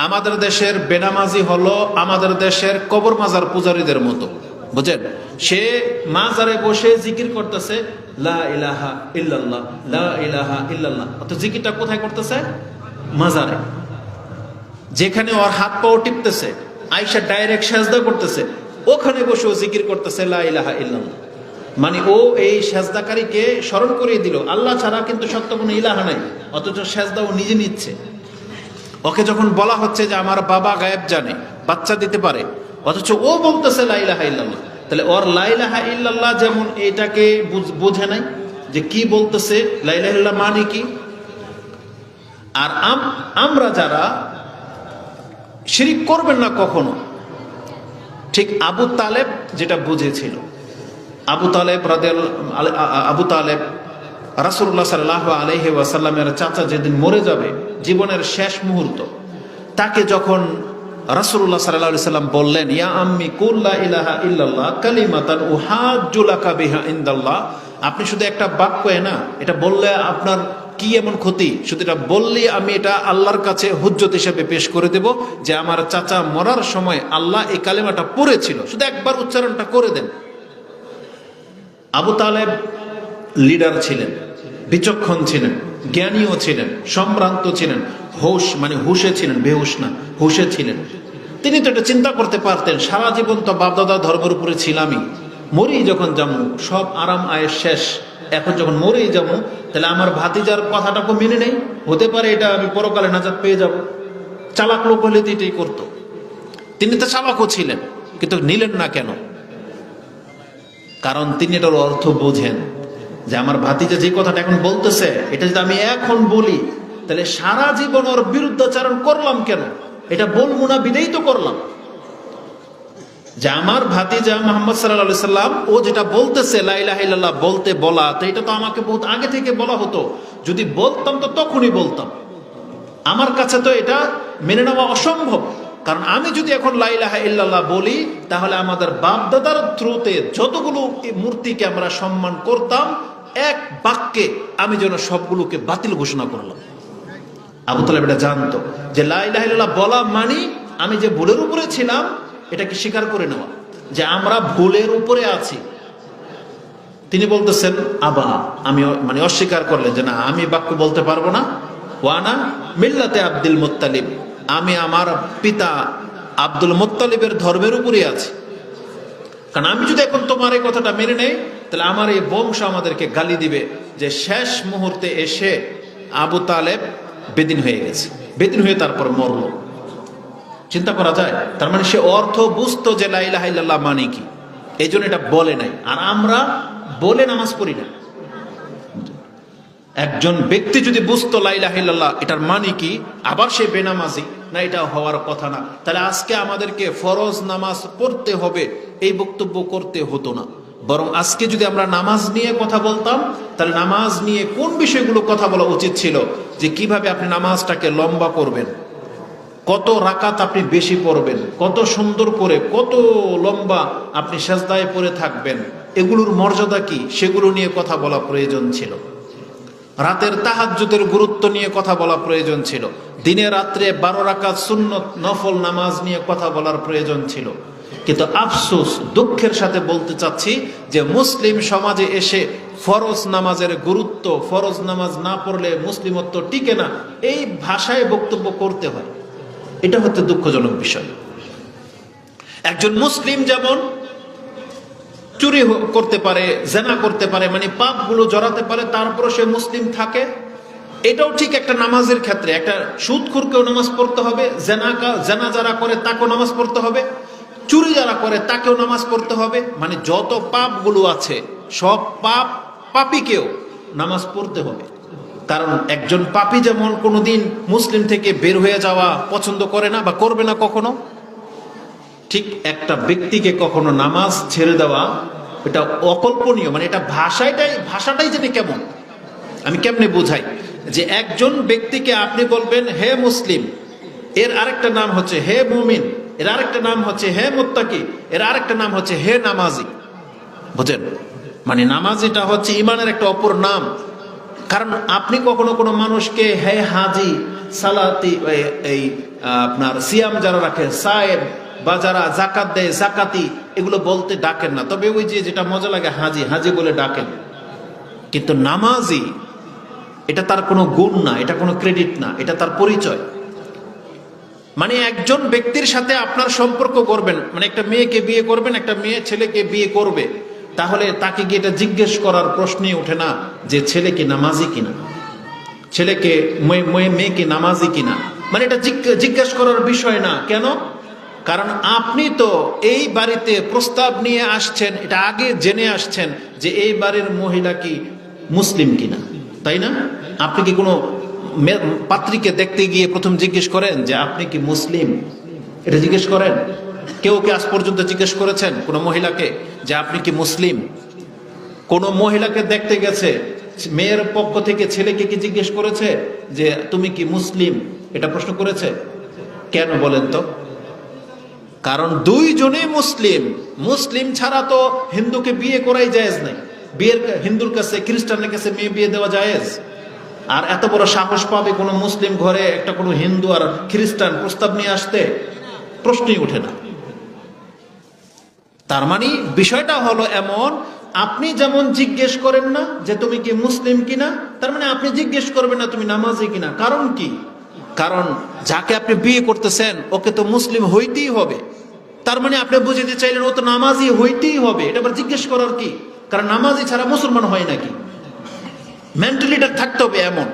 আমাদের দেশের বেনামাজি হলো আমাদের দেশের কবর মাজার পূজারীদের মতো, বুঝেন? সে মাজারে বসে জিকির করতেছে লা ইলাহা ইল্লাল্লাহ, লা ইলাহা ইল্লাল্লাহ। অত জিকিরটা কোথায় করতেছে? মাজারে, যেখানে ওর হাত পাও টিপতেছে, আয়েশা ডাইরেক্ট সেজদা করতেছে, ওখানে বসে ও জিকির করতেছে লা ইলাহা ইল্লাল্লাহ। মানে ও এই সেজদাকারীকে স্মরণ করিয়ে দিল আল্লাহ ছাড়া কিন্তু সত্য কোনো ইলাহা নাই, অথচ সেজদা ও নিজে নিচ্ছে। ওকে যখন বলা হচ্ছে যে আমার বাবা গায়েব জানে, বাচ্চা দিতে পারে, অথচ ও বলতেছে লা ইলাহা ইল্লাল্লাহ। তাহলে ওর লা ইলাহা ইল্লাল্লাহ যেমন এটাকে বুঝে নাই যে কি বলতেছে, লা ইলাহা ইল্লাল্লাহ মানে কি। আর আমরা যারা শিরিক করবেন না কখনো, ঠিক আবু তালেব যেটা বুঝেছিল। আবু তালেব রাসূলুল্লাহ সাল্লাল্লাহু আলাইহি ওয়াসাল্লামের চাচা যেদিন মরে যাবে, জীবনের শেষ মুহূর্ত, তাকে যখন রাসূলুল্লাহ সাল্লাল্লাহু আলাইহি সাল্লাম বললেন ইয়া আম্মি কুল লা ইলাহা ইল্লাল্লাহ কালিমাতান উহাজ্জু লাকা বিহা ইনদাল্লাহ, আপনি শুধু একটা বাক্য না, এটা বললে আপনার কি এমন ক্ষতি, শুধু এটা বললেই আমি এটা আল্লাহর কাছে হুজ্জত হিসেবে পেশ করে দেব যে আমার চাচা মরার সময় আল্লাহ এই কালিমাটা পড়েছিল, শুধু একবার উচ্চারণটা করে দেন। আবু তালেব লিডার ছিলেন, বিচক্ষণ ছিলেন, জ্ঞানীও ছিলেন, সম্ভ্রান্ত ছিলেন, হুশে ছিলেন, বেহুশ না, হুশে ছিলেন। তিনি তো এটা চিন্তা করতে পারতেন সারা জীবন তো বাপদাদা ধর্মের উপরে ছিলামই, মরেই যখন যাবো সব আরাম আয়ের শেষ, এখন যখন মরেই যাবো তাহলে আমার ভাতিজার কথাটাকে মেনে নেই, হতে পারে এটা আমি পরকালে নাজাত পেয়ে যাব। চালাক লোক হলে তো এটাই করতো। তিনি তো চালাকও ছিলেন, কিন্তু নিলেন না কেন? কারণ তিনি এটার অর্থ বোঝেন যে আমার ভাতিজা যে কথাটা এখন বলতেছে, এটা যদি আমি এখন বলি তাহলে সারা জীবন ওর বিরুদ্ধাচারণ করলাম কেন, এটা বলবো না বিদেই তো করলাম। যে আমার ভাতিজা মুহাম্মদ সাল্লাল্লাহু আলাইহি সাল্লাম ও যেটা বলতেছে লা ইলাহা ইল্লাল্লাহ বলতে বলা, তো এটা তো আমাকে বহুত আগে থেকে বলা হতো, যদি বলতাম তো তখনই বলতাম। আমার কাছে তো এটা মেনে নেওয়া অসম্ভব, কারণ আমি যদি এখন লা ইলাহা ইল্লাল্লাহ বলি তাহলে আমাদের বাপদাদার থ্রুতে যতগুলো মূর্তিকে আমরা সম্মান করতাম, এক বাক্যে আমি যেন সবগুলোকে বাতিল ঘোষণা করলাম। আবু তালেব এটা জানতো যে লা ইলাহা ইল্লাল্লাহ বলা মানে আমি যে ভুলের উপরে ছিলাম এটাকে স্বীকার করে নেওয়া, যে আমরা ভুলের উপরে আছি। তিনি বলতেছেন আবা, আমি অস্বীকার করলেন যে না আমি বাক্য বলতে পারবো না। ওয়ানা মিল্লাতে আব্দুল মুত্তালিব, আমি আমার পিতা আব্দুল মুত্তালিবের ধর্মের উপরে আছি। কারণ আমি যদি এখন তোমার এই কথাটা মেনে নেই তাহলে আমার এই বংশ আমাদেরকে গালি দিবে যে শেষ মুহূর্তে এসে আবু তালেব বেদিন হয়ে গেছে, বেদিন হয়ে তারপর মরল। চিন্তা করা যায়? তার মানে সে অর্থ বুঝতো যে লা ইলাহা ইল্লাল্লাহ মানে কি, এই জন্য এটা বলে নাই। আর আমরা বলে নামাজ পড়ি না। একজন ব্যক্তি যদি বুঝতো লা ইলাহা ইল্লাল্লাহ এটার মানে কি, আবার সে বেনামাজি না, এটা হওয়ার কথা না, তাহলে আজকে আমাদেরকে ফরজ নামাজ পড়তে হবে এই বক্তব্য করতে হতো না। বরং আজকে যদি আমরা নামাজ নিয়ে কথা বলতাম তাহলে নামাজ নিয়ে কোন বিষয়গুলো কথা বলা উচিত ছিল, যে কিভাবে আপনি নামাজটাকে লম্বা করবেন, কত রাকাত আপনি বেশি পড়বেন, কত সুন্দর করে কত লম্বা আপনি সেজদায় পড়ে থাকবেন, এগুলোর মর্যাদা কি, সেগুলো নিয়ে কথা বলা প্রয়োজন ছিল। রাতের তাহাজ্জুদের গুরুত্ব নিয়ে কথা বলা প্রয়োজন ছিল। দিনে রাত্রে 12 রাকাত সুন্নত নফল নামাজ নিয়ে কথা বলার প্রয়োজন ছিল। কিন্তু আফসোস, দুঃখের সাথে বলতে চাচ্ছি যে মুসলিম সমাজে এসে ফরজ নামাজের গুরুত্ব, ফরজ নামাজ না পড়লে মুসলিমত্ব টিকে না, এই ভাষায় বক্তব্য করতে হয়। এটা হচ্ছে দুঃখজনক বিষয়। একজন মুসলিম যেমন চুরি করতে পারে, জেনা করতে পারে, মানে পাপগুলো জড়াতে পারে, তারপরে সে মুসলিম থাকে, এটাও ঠিক একটা নামাজের ক্ষেত্রে। একটা সুদখোরকেও নামাজ পড়তে হবে, জেনা যারা করে তাকেও নামাজ পড়তে হবে, চুরি যারা করে তাকেও নামাজ পড়তে হবে। মানে যত পাপগুলো আছে সব পাপীকেও নামাজ পড়তে হবে। কারণ একজন পাপী যেমন কোনোদিন মুসলিম থেকে বের হয়ে যাওয়া পছন্দ করে না বা করবে না কখনো, ঠিক একটা ব্যক্তিকে কখনো নামাজ ছেড়ে দেওয়া এটা অকল্পনীয়। মানে এটা ভাষাটাই যেন কেমন, আমি কেমনে বোঝাই, যে একজন ব্যক্তিকে আপনি বলবেন হে মুসলিম, এর আরেকটা নাম হচ্ছে হে মুমিন, এর আরেকটা নাম হচ্ছে হে মুত্তাকি, এর আরেকটা নাম হচ্ছে হে নামাজি। বুঝেন? মানে নামাজিটা হচ্ছে ইমানের একটা অপর নাম। কারণ আপনি কখনো কোনো মানুষকে হে হাজি সালাতি এই আপনার সিয়াম যারা রাখে সায়েব বা যারা জাকাত দেয় জাকাতি এগুলো বলতে ডাকেন না, তবে ওই যে যেটা মজা লাগে হাজি হাজি বলে ডাকেন। কিন্তু নামাজি এটা তার কোনো গুণ না, এটা কোনো ক্রেডিট না, এটা তার পরিচয়। মানে একজন ব্যক্তির সাথে আপনার সম্পর্ক করবেন, মানে একটা মেয়েকে বিয়ে করবেন, একটা মেয়ে ছেলেকে বিয়ে করবে, তাহলে তাকে গিয়ে এটা জিজ্ঞেস করার প্রশ্নই ওঠে না যে ছেলে কি নামাজি কিনা, ছেলেকে মেয়েকে নামাজি কিনা, মানে এটা জিজ্ঞেস করার বিষয় না। কেন? কারণ আপনি তো এই বাড়িতে প্রস্তাব নিয়ে আসছেন, এটা আগে জেনে আসছেন যে এই বাড়ির মহিলা কি মুসলিম কিনা, তাই না? আপনি কি কোনো পাত্রীকে দেখতে গিয়ে প্রথম জিজ্ঞেস করেন যে আপনি কি মুসলিম? এটা জিজ্ঞেস করেন? কেউ কি আজ পর্যন্ত জিজ্ঞেস করেছেন কোন মহিলাকে যে আপনি কি মুসলিম? কোন মহিলাকে দেখতে গেছে মেয়ের পক্ষ থেকে ছেলেকে কি জিজ্ঞেস করেছে যে তুমি কি মুসলিম? এটা প্রশ্ন করেছে? কেন বলেন তো? কারণ দুইজনেই মুসলিম। মুসলিম ছাড়া তো হিন্দুকে বিয়ে করাই জায়েজ নাই। বিয়ের হিন্দুর কাছে খ্রিস্টানের কাছে মেয়ে বিয়ে দেওয়া জায়েজ? আর এত বড় সাহস পাবে কোনো মুসলিম ঘরে একটা কোনো হিন্দু আর খ্রিস্টান প্রস্তাব নিয়ে আসতে? প্রশ্নই ওঠে না। তার মানে বিষয়টা হলো এমন, আপনি যেমন জিজ্ঞেস করেন না যে তুমি কি মুসলিম কিনা, তার মানে আপনি জিজ্ঞেস করবেন না তুমি নামাজি কিনা। কারণ কি? কারণ যাকে আপনি বিয়ে করতেছেন ওকে তো মুসলিম হইতেই হবে। তার মানে আপনি বুঝাতে চাইলেন ও তো নামাজি হইতেই হবে, এটা আবার জিজ্ঞেস করার কি? কারণ নামাজি ছাড়া মুসলমান হয় নাকি? মেন্টালিটা থাকতে হবে এমন।